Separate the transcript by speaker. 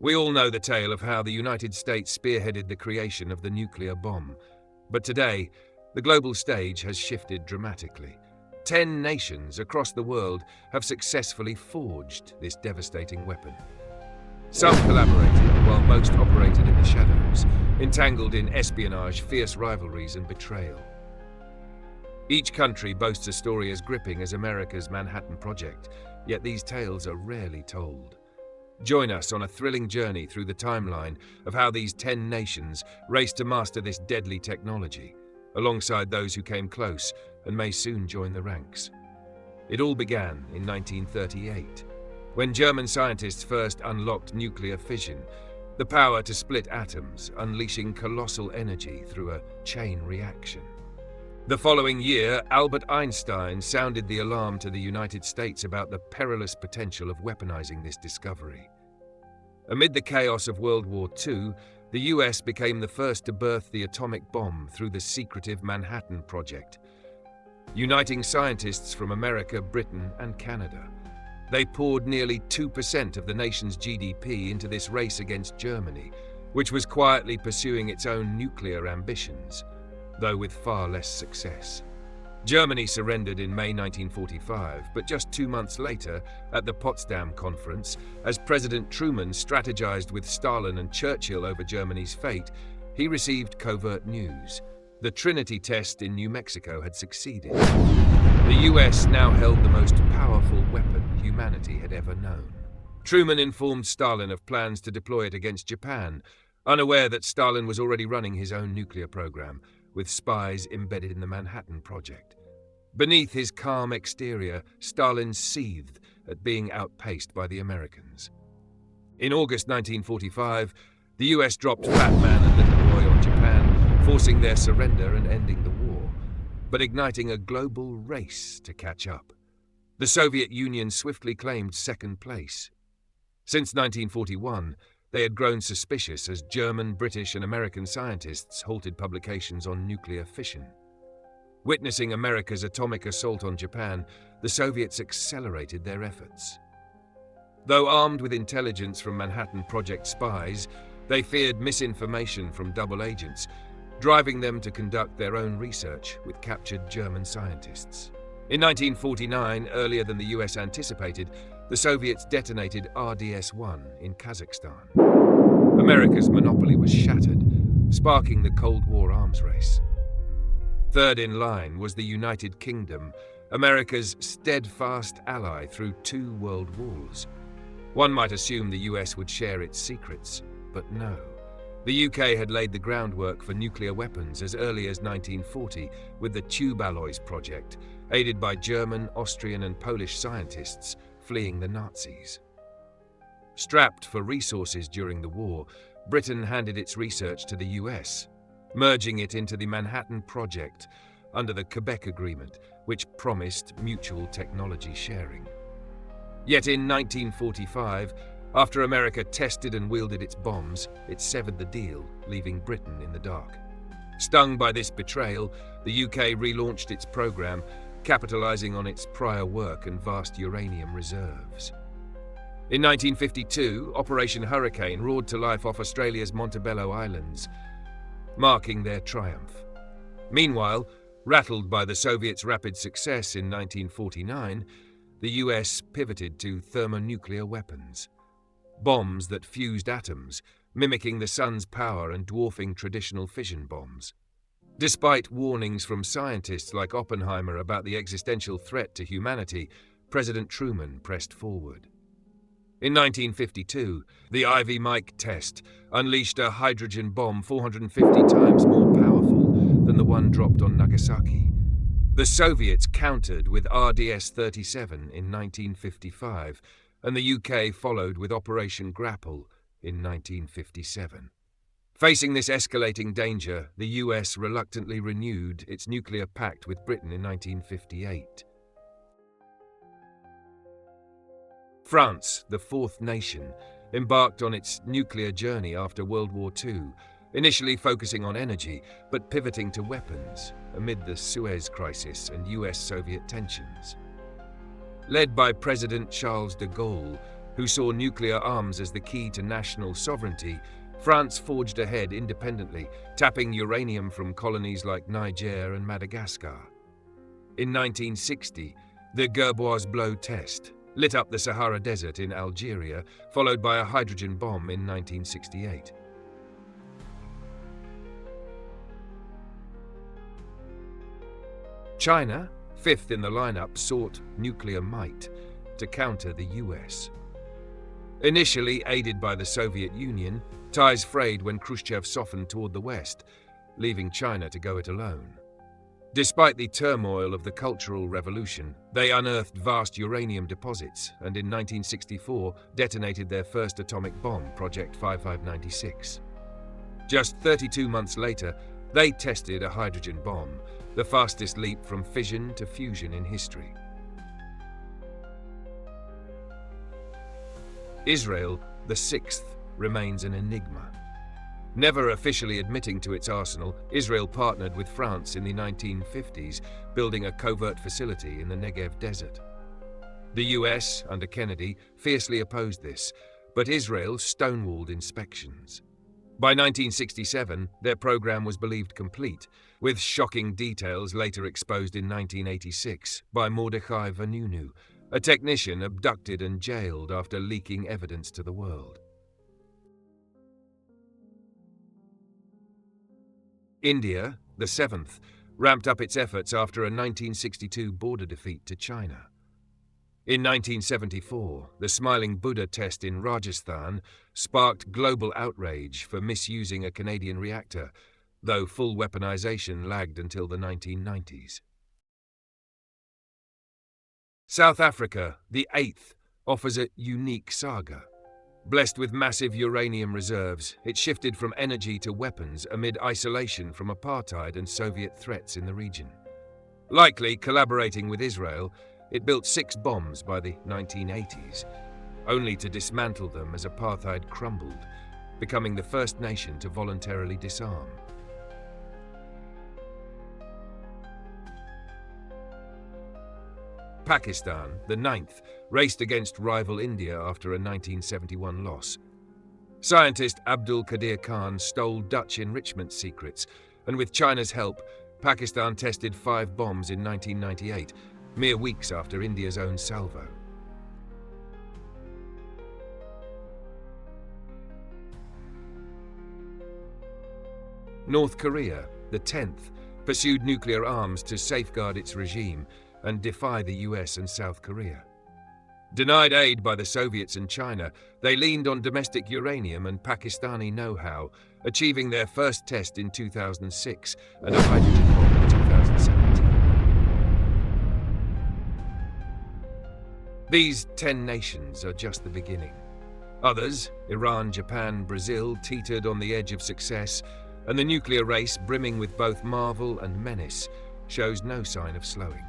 Speaker 1: We all know the tale of how the United States spearheaded the creation of the nuclear bomb. But today, the global stage has shifted dramatically. 10 nations across the world have successfully forged this devastating weapon. Some collaborated, while most operated in the shadows, entangled in espionage, fierce rivalries, and betrayal. Each country boasts a story as gripping as America's Manhattan Project, yet these tales are rarely told. Join us on a thrilling journey through the timeline of how these 10 nations raced to master this deadly technology, alongside those who came close and may soon join the ranks. It all began in 1938, when German scientists first unlocked nuclear fission, the power to split atoms, unleashing colossal energy through a chain reaction. The following year, Albert Einstein sounded the alarm to the United States about the perilous potential of weaponizing this discovery. Amid the chaos of World War II, the US became the first to birth the atomic bomb through the secretive Manhattan Project, uniting scientists from America, Britain, and Canada. They poured nearly 2% of the nation's GDP into this race against Germany, which was quietly pursuing its own nuclear ambitions, though with far less success. Germany surrendered in May 1945, but just 2 months later, at the Potsdam Conference, as President Truman strategized with Stalin and Churchill over Germany's fate, he received covert news. The Trinity test in New Mexico had succeeded. The US now held the most powerful weapon humanity had ever known. Truman informed Stalin of plans to deploy it against Japan, unaware that Stalin was already running his own nuclear program, with spies embedded in the Manhattan Project. Beneath his calm exterior, Stalin seethed at being outpaced by the Americans. In August 1945, the US dropped Fat Man and Little Boy on Japan, forcing their surrender and ending the war, but igniting a global race to catch up. The Soviet Union swiftly claimed second place. Since 1941, they had grown suspicious as German, British, and American scientists halted publications on nuclear fission. Witnessing America's atomic assault on Japan, the Soviets accelerated their efforts. Though armed with intelligence from Manhattan Project spies, they feared misinformation from double agents, driving them to conduct their own research with captured German scientists. In 1949, earlier than the US anticipated, the Soviets detonated RDS-1 in Kazakhstan. America's monopoly was shattered, sparking the Cold War arms race. Third in line was the United Kingdom, America's steadfast ally through 2 world wars. One might assume the US would share its secrets, but no. The UK had laid the groundwork for nuclear weapons as early as 1940 with the Tube Alloys project, aided by German, Austrian, and Polish scientists fleeing the Nazis. Strapped for resources during the war, Britain handed its research to the US, merging it into the Manhattan Project under the Quebec Agreement, which promised mutual technology sharing. Yet in 1945, after America tested and wielded its bombs, it severed the deal, leaving Britain in the dark. Stung by this betrayal, the UK relaunched its program, capitalizing on its prior work and vast uranium reserves. In 1952, Operation Hurricane roared to life off Australia's Montebello Islands, marking their triumph. Meanwhile, rattled by the Soviets' rapid success in 1949, the US pivoted to thermonuclear weapons. Bombs that fused atoms, mimicking the sun's power and dwarfing traditional fission bombs. Despite warnings from scientists like Oppenheimer about the existential threat to humanity, President Truman pressed forward. In 1952, the Ivy Mike test unleashed a hydrogen bomb 450 times more powerful than the one dropped on Nagasaki. The Soviets countered with RDS-37 in 1955, and the UK followed with Operation Grapple in 1957. Facing this escalating danger, the US reluctantly renewed its nuclear pact with Britain in 1958. France, the fourth nation, embarked on its nuclear journey after World War II, initially focusing on energy, but pivoting to weapons amid the Suez Crisis and US-Soviet tensions. Led by President Charles de Gaulle, who saw nuclear arms as the key to national sovereignty, France forged ahead independently, tapping uranium from colonies like Niger and Madagascar. In 1960, the Gerboise blow test lit up the Sahara Desert in Algeria, followed by a hydrogen bomb in 1968. China, fifth in the lineup, sought nuclear might to counter the US. Initially aided by the Soviet Union, ties frayed when Khrushchev softened toward the West, leaving China to go it alone. Despite the turmoil of the Cultural Revolution, they unearthed vast uranium deposits and in 1964 detonated their first atomic bomb, Project 5596. Just 32 months later, they tested a hydrogen bomb, the fastest leap from fission to fusion in history. Israel, the sixth, remains an enigma. Never officially admitting to its arsenal, Israel partnered with France in the 1950s, building a covert facility in the Negev desert. The US, under Kennedy, fiercely opposed this, but Israel stonewalled inspections. By 1967, their program was believed complete, with shocking details later exposed in 1986 by Mordechai Vanunu, a technician abducted and jailed after leaking evidence to the world. India, the seventh, ramped up its efforts after a 1962 border defeat to China. In 1974, the Smiling Buddha test in Rajasthan sparked global outrage for misusing a Canadian reactor, though full weaponization lagged until the 1990s. South Africa, the eighth, offers a unique saga. Blessed with massive uranium reserves, it shifted from energy to weapons amid isolation from apartheid and Soviet threats in the region. Likely collaborating with Israel, it built 6 bombs by the 1980s, only to dismantle them as apartheid crumbled, becoming the first nation to voluntarily disarm. Pakistan, the ninth, raced against rival India after a 1971 loss. Scientist Abdul Qadir Khan stole Dutch enrichment secrets, and with China's help, Pakistan tested 5 bombs in 1998, mere weeks after India's own salvo. North Korea, the 10th, pursued nuclear arms to safeguard its regime and defy the US and South Korea. Denied aid by the Soviets and China, they leaned on domestic uranium and Pakistani know-how, achieving their first test in 2006 and a hydrogen bomb in 2017. These 10 nations are just the beginning. Others, Iran, Japan, Brazil, teetered on the edge of success, and the nuclear race, brimming with both marvel and menace, shows no sign of slowing.